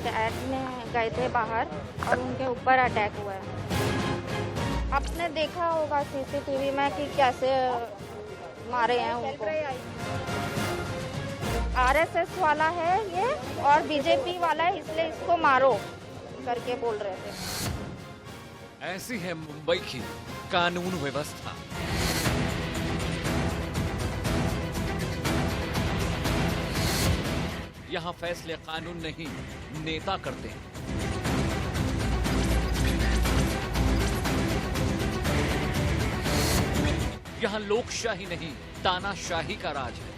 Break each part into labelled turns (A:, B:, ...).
A: Dad ने गए थे बाहर और उनके ऊपर अटैक हुआ है। आपने देखा होगा सीसीटीवी में कि कैसे मारे हैं उनको। आरएसएस वाला है ये और बीजेपी वाला है, इसलिए इसको मारो करके बोल रहे थे।
B: ऐसी है मुंबई की कानून व्यवस्था। यहाँ फैसले कानून नहीं, नेता करते हैं। यहाँ लोकशाही नहीं, तानाशाही का राज है।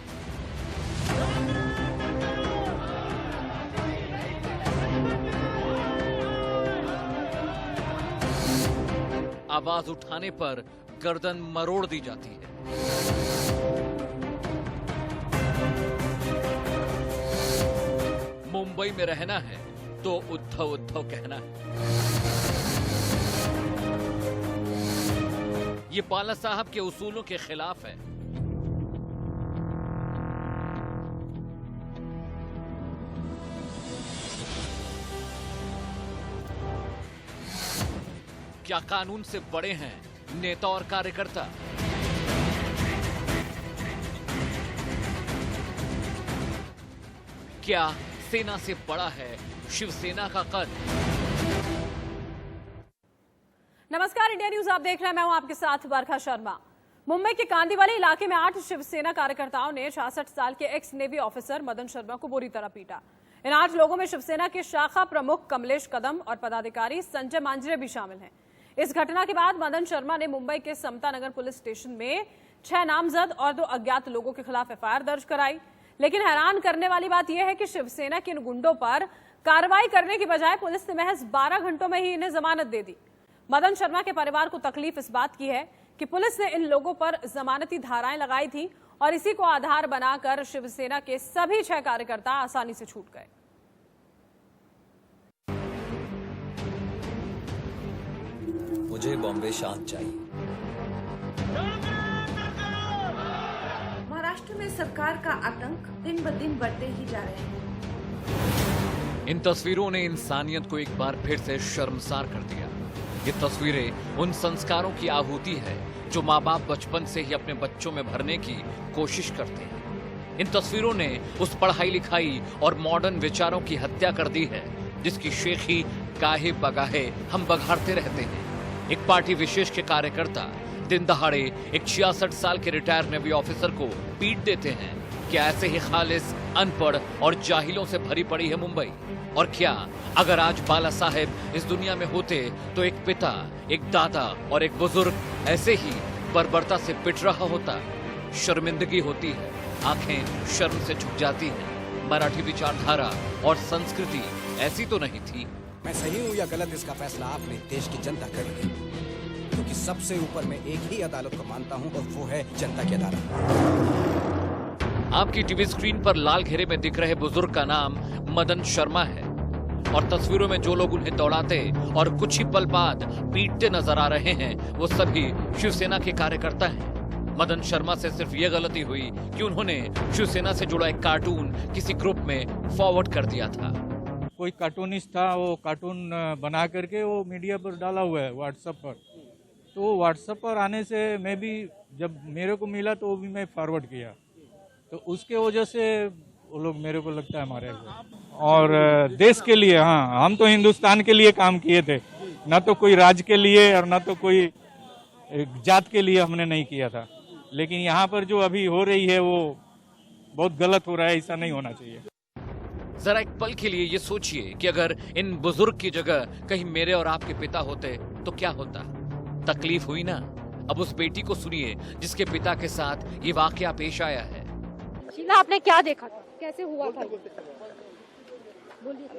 B: आवाज उठाने पर गर्दन मरोड़ दी जाती है। मुंबई में रहना है तो उद्धव उद्धव कहना है। ये पाला साहब के उसूलों के खिलाफ है। क्या कानून से बड़े हैं नेता और कार्यकर्ता? क्या सेना से बड़ा है शिवसेना का कद?
C: नमस्कार, इंडिया न्यूज आप देख रहे हैं। मैं हूं आपके साथ बरखा शर्मा। मुंबई के कांदीवली इलाके में 8 शिवसेना कार्यकर्ताओं ने 66 साल के x navy officer Madan Sharma को बुरी तरह पीटा। इन 8 लोगों में शिवसेना के शाखा प्रमुख कमलेश कदम और पदाधिकारी संजय मांजरे भी शामिल हैं। इस घटना के बाद मदन शर्मा ने मुंबई के समता नगर पुलिस स्टेशन में 6 नामजद और 2 अज्ञात लोगों के खिलाफ एफआईआर दर्ज कराई। लेकिन हैरान करने वाली बात यह है कि शिवसेना के इन गुंडों पर कार्रवाई करने की बजाय पुलिस ने महज 12 घंटों में ही इन्हें जमानत दे दी। मदन शर्मा के परिवार को तकलीफ इस बात की है कि पुलिस ने इन लोगों पर जमानती धाराएं लगाई थी और इसी को आधार बनाकर शिवसेना के सभी 6 कार्यकर्ता आसानी से छूट गए।
D: मुझे बॉम्बे शांत चाहिए।
E: महाराष्ट्र में सरकार का आतंक दिन ब दिन बढ़ते ही जा रहे हैं।
B: इन तस्वीरों ने इंसानियत को एक बार फिर से शर्मसार कर दिया। ये तस्वीरें उन संस्कारों की आहुति है जो माँ बाप बचपन से ही अपने बच्चों में भरने की कोशिश करते हैं। इन तस्वीरों ने उस पढ़ाई लिखाई और मॉडर्न विचारों की हत्या कर दी है जिसकी शेखी गाहे बगाहे हम बघाड़ते रहते हैं। एक पार्टी विशेष के कार्यकर्ता दिन दहाड़े एक 66 साल के रिटायर नेवी ऑफिसर को पीट देते हैं। क्या ऐसे ही खालिस अनपढ़ और जाहिलों से भरी पड़ी है मुंबई? और क्या अगर आज बाला साहेब इस दुनिया में होते तो एक पिता, एक दादा और एक बुजुर्ग ऐसे ही बर्बरता से पिट रहा होता? शर्मिंदगी होती है, आंखें शर्म से झुक जाती हैं। मराठी विचारधारा और संस्कृति ऐसी तो नहीं थी।
F: मैं सही हूँ या गलत, इसका फैसला आपने देश की जनता करेगी, क्योंकि सबसे ऊपर मैं एक ही अदालत को मानता हूँ और वो है जनता की अदालत।
B: आपकी टीवी स्क्रीन पर लाल घेरे में दिख रहे बुजुर्ग का नाम मदन शर्मा है और तस्वीरों में जो लोग उन्हें दौड़ाते और कुछ ही पल बाद पीटते नजर आ रहे हैं वो सभी शिवसेना के कार्यकर्ता हैं। मदन शर्मा से सिर्फ ये गलती हुई कि उन्होंने शिवसेना से जुड़ा एक कार्टून किसी ग्रुप में फॉरवर्ड कर दिया था।
G: कोई कार्टूनिस्ट था, वो कार्टून बना करके वो मीडिया पर डाला हुआ है व्हाट्सएप पर। तो व्हाट्सएप पर आने से मैं भी जब मेरे को मिला तो वो भी मैं फॉरवर्ड किया, तो उसके वजह से वो लोग मेरे को लगता है मारे गए। और देश के लिए, हाँ, हम तो हिंदुस्तान के लिए काम किए थे, ना तो कोई राज्य के लिए और ना तो कोई जात के लिए हमने नहीं किया था। लेकिन यहाँ पर जो अभी हो रही है वो बहुत गलत हो रहा है, ऐसा नहीं होना चाहिए।
B: जरा एक पल के लिए ये सोचिए कि अगर इन बुजुर्ग की जगह कहीं मेरे और आपके पिता होते तो क्या होता? तकलीफ हुई ना? अब उस बेटी को सुनिए जिसके पिता के साथ ये वाकया पेश आया है।
C: शीला, आपने क्या देखा था? कैसे हुआ था?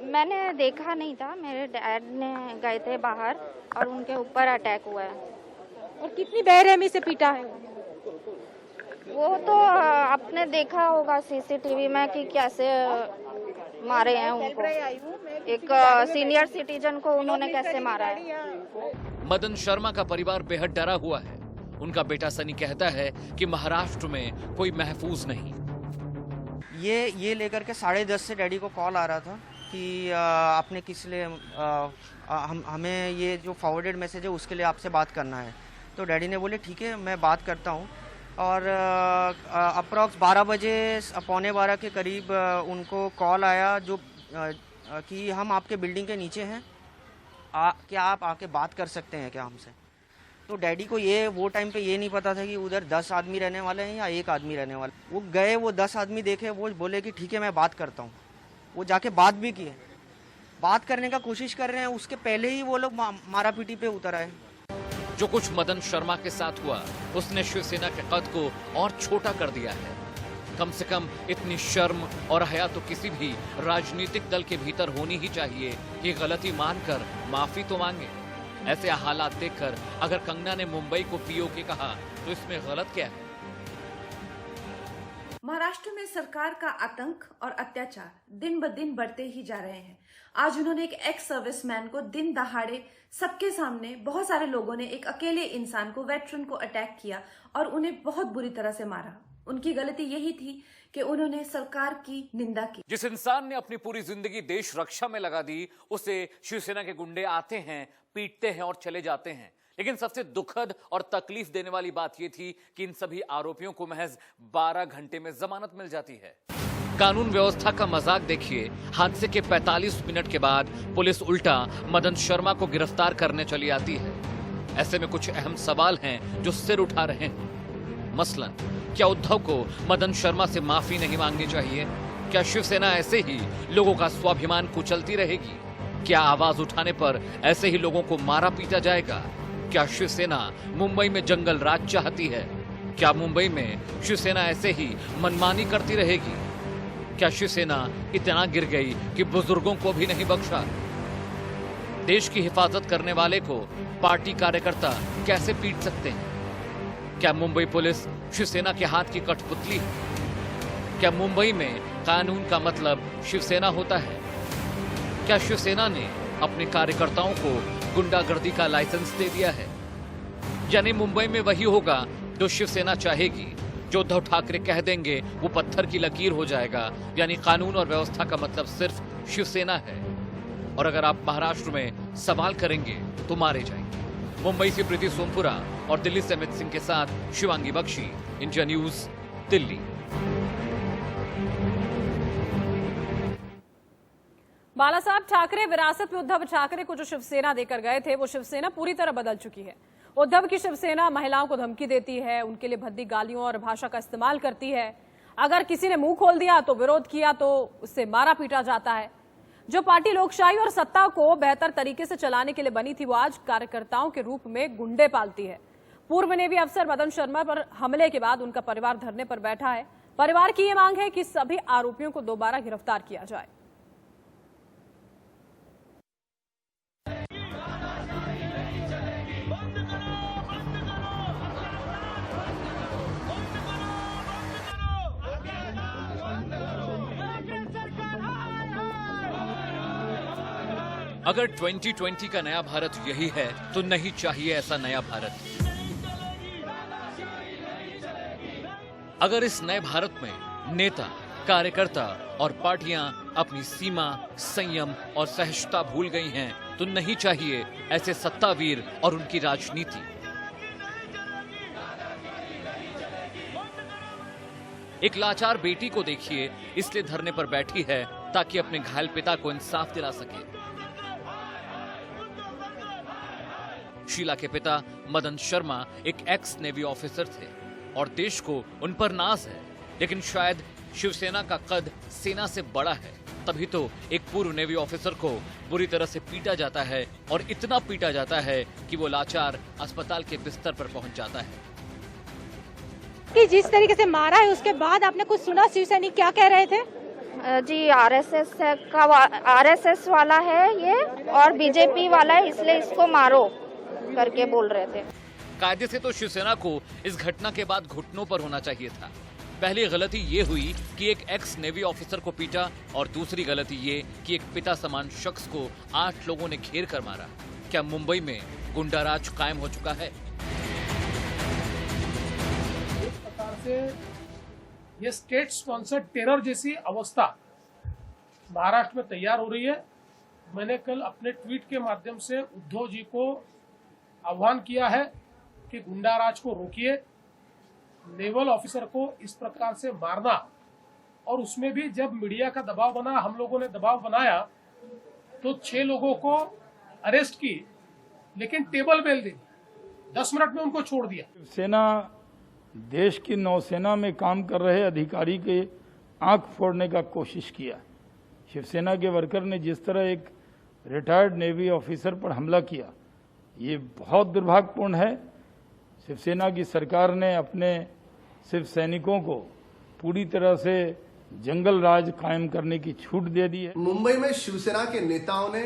A: मैंने देखा नहीं था, मेरे डैड ने गए थे बाहर और उनके ऊपर अटैक हुआ है।
C: और कितनी बेरहमी से पीटा है?
A: वो तो आपने देखा होगा सीसीटीवी में कि कैसे मारे हैं उनको। एक सीनियर सिटीजन को उन्होंने कैसे मारा है।
B: मदन शर्मा का परिवार बेहद डरा हुआ है। उनका बेटा सनी कहता है कि महाराष्ट्र में कोई महफूज नहीं।
H: ये लेकर के 10:30 से डैडी को कॉल आ रहा था कि आपने किस लिए हमें ये जो फॉरवर्डेड मैसेज है उसके लिए आपसे बात करना है। तो डैडी ने बोले ठीक है मैं बात करता हूँ। और अप्रॉक्स 12 बजे 11:15 के करीब उनको कॉल आया जो कि हम आपके बिल्डिंग के नीचे हैं, क्या आप आके बात कर सकते हैं क्या हमसे। तो डैडी को ये वो टाइम पे ये नहीं पता था कि उधर 10 आदमी रहने वाले हैं या एक आदमी रहने वाला। वो गए, वो 10 आदमी देखे, वो बोले कि ठीक है मैं बात करता हूँ। वो जाके बात भी किए, बात करने का कोशिश कर रहे हैं, उसके पहले ही वो लोग मारा पीटी पे उतर आए।
B: जो कुछ मदन शर्मा के साथ हुआ उसने शिवसेना के कद को और छोटा कर दिया है। कम से कम इतनी शर्म और हया तो किसी भी राजनीतिक दल के भीतर होनी ही चाहिए कि गलती मानकर माफी तो मांगे। ऐसे हालात देखकर अगर कंगना ने मुंबई को पीओके कहा तो इसमें गलत क्या है?
E: महाराष्ट्र में सरकार का आतंक और अत्याचार दिन ब दिन बढ़ते ही जा रहे हैं। आज उन्होंने एक एक्स सर्विसमैन को दिन दहाड़े सबके सामने बहुत सारे लोगों ने एक अकेले इंसान को, वेटरन को अटैक किया और उन्हें बहुत बुरी तरह से मारा। उनकी गलती यही थी कि उन्होंने सरकार की निंदा की।
B: जिस इंसान ने अपनी पूरी जिंदगी देश रक्षा में लगा दी उसे शिवसेना के गुंडे आते हैं, पीटते हैं और चले जाते हैं। लेकिन सबसे दुखद और तकलीफ देने वाली बात यह थी कि इन सभी आरोपियों को महज 12 घंटे में जमानत मिल जाती है। कानून व्यवस्था का मजाक देखिए। हादसे के 45 मिनट के बाद पुलिस उल्टा मदन शर्मा को गिरफ्तार करने चली आती है। ऐसे में कुछ अहम सवाल हैं जो सिर उठा रहे हैं। मसलन, क्या उद्धव को मदन शर्मा से माफी नहीं मांगनी चाहिए? क्या शिवसेना ऐसे ही लोगों का स्वाभिमान कुचलती रहेगी? क्या आवाज उठाने पर ऐसे ही लोगों को मारा पीटा जाएगा? क्या शिवसेना मुंबई में जंगल राज चाहती है? क्या मुंबई में शिवसेना ऐसे ही मनमानी करती रहेगी? क्या शिवसेना इतना गिर गई कि बुजुर्गों को भी नहीं बख्शा? देश की हिफाजत करने वाले को पार्टी कार्यकर्ता कैसे पीट सकते हैं? क्या मुंबई पुलिस शिवसेना के हाथ की कठपुतली है? क्या मुंबई में कानून का मतलब शिवसेना होता है? क्या शिवसेना ने अपने कार्यकर्ताओं को गुंडागर्दी का लाइसेंस दे दिया है? यानी मुंबई में वही होगा जो शिवसेना चाहेगी। जो उद्धव ठाकरे कह देंगे वो पत्थर की लकीर हो जाएगा। यानी कानून और व्यवस्था का मतलब सिर्फ शिवसेना है। और अगर आप महाराष्ट्र में सवाल करेंगे तो मारे जाएंगे। मुंबई से प्रीति सोमपुरा और दिल्ली से अमित सिंह के साथ शिवांगी बख्शी, इंडिया न्यूज, दिल्ली।
C: बाला साहब ठाकरे विरासत में उद्धव ठाकरे को जो शिवसेना देकर गए थे वो शिवसेना पूरी तरह बदल चुकी है। उद्धव की शिवसेना महिलाओं को धमकी देती है, उनके लिए भद्दी गालियों और भाषा का इस्तेमाल करती है। अगर किसी ने मुंह खोल दिया तो विरोध किया तो उससे मारा पीटा जाता है। जो पार्टी लोकशाही और सत्ता को बेहतर तरीके से चलाने के लिए बनी थी वो आज कार्यकर्ताओं के रूप में गुंडे पालती है। पूर्व नेवी अफसर मदन शर्मा पर हमले के बाद उनका परिवार धरने पर बैठा है। परिवार की ये मांग है कि सभी आरोपियों को दोबारा गिरफ्तार किया जाए।
B: अगर 2020 का नया भारत यही है तो नहीं चाहिए ऐसा नया भारत। अगर इस नए भारत में नेता, कार्यकर्ता और पार्टियां अपनी सीमा, संयम और सहिष्णुता भूल गई हैं तो नहीं चाहिए ऐसे सत्तावीर और उनकी राजनीति। एक लाचार बेटी को देखिए, इसलिए धरने पर बैठी है ताकि अपने घायल पिता को इंसाफ दिला सके। शीला के पिता मदन शर्मा एक एक्स नेवी ऑफिसर थे और देश को उन पर नाज है। लेकिन शायद शिवसेना का कद सेना से बड़ा है, तभी तो एक पूर्व नेवी ऑफिसर को बुरी तरह से पीटा जाता है और इतना पीटा जाता है कि वो लाचार अस्पताल के बिस्तर पर पहुंच जाता है।
I: कि जिस तरीके से मारा है उसके बाद आपने कुछ सुना? शिवसैनिक क्या कह रहे थे?
A: जी आरएसएस वाला है ये और बीजेपी वाला है, इसलिए इसको मारो करके बोल रहे थे।
B: कायदे से तो शिवसेना को इस घटना के बाद घुटनों पर होना चाहिए था। पहली गलती ये हुई कि एक एक्स नेवी ऑफिसर को पीटा और दूसरी गलती ये कि एक पिता समान शख्स को 8 लोगों ने घेर कर मारा। क्या मुंबई में गुंडाराज कायम हो चुका है?
J: एक प्रकार से ये स्टेट स्पॉन्सर्ड टेरर जैसी अवस्था महाराष्ट्र में तैयार हो रही है। मैंने कल अपने ट्वीट के माध्यम से उद्धव जी को आह्वान किया है कि गुंडाराज को रोकिए, नेवल ऑफिसर को इस प्रकार से मारना, और उसमें भी जब मीडिया का दबाव बना, हम लोगों ने दबाव बनाया तो 6 लोगों को अरेस्ट की, लेकिन टेबल बेल दी, 10 मिनट में उनको छोड़ दिया।
K: सेना देश की नौसेना में काम कर रहे अधिकारी के आंख फोड़ने का कोशिश किया। शिवसेना के वर्कर ने जिस तरह एक रिटायर्ड नेवी ऑफिसर पर हमला किया, ये बहुत दुर्भाग्यपूर्ण है। शिवसेना की सरकार ने अपने शिव सैनिकों को पूरी तरह से जंगल राज कायम करने की छूट दे दी है।
L: मुंबई में शिवसेना के नेताओं ने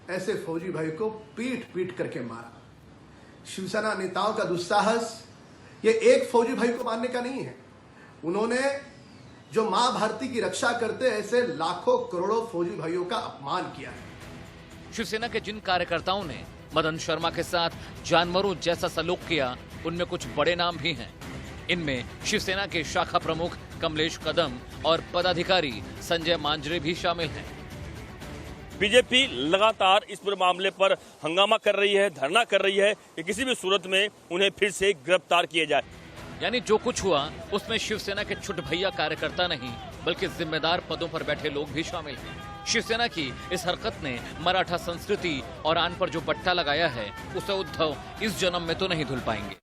L: ऐसे फौजी भाई को पीट पीट करके मारा। शिवसेना नेताओं का दुस्साहस ये एक फौजी भाई को मारने का नहीं है, उन्होंने जो मां भारती की रक्षा करते ऐसे लाखों करोड़ों फौजी भाइयों का अपमान किया है।
B: शिवसेना के जिन कार्यकर्ताओं ने मदन शर्मा के साथ जानवरों जैसा सलूक किया, उनमें कुछ बड़े नाम भी हैं। इनमें शिवसेना के शाखा प्रमुख कमलेश कदम और पदाधिकारी संजय मांजरे भी शामिल हैं।
M: बीजेपी लगातार इस पूरे मामले पर हंगामा कर रही है, धरना कर रही है कि किसी भी सूरत में उन्हें फिर से गिरफ्तार किया जाए।
B: यानी जो कुछ हुआ उसमें शिवसेना के छुट भैया कार्यकर्ता नहीं, बल्कि जिम्मेदार पदों पर बैठे लोग भी शामिल हैं। शिवसेना की इस हरकत ने मराठा संस्कृति और आन पर जो बट्टा लगाया है, उसे उद्धव इस जन्म में तो नहीं धुल पाएंगे।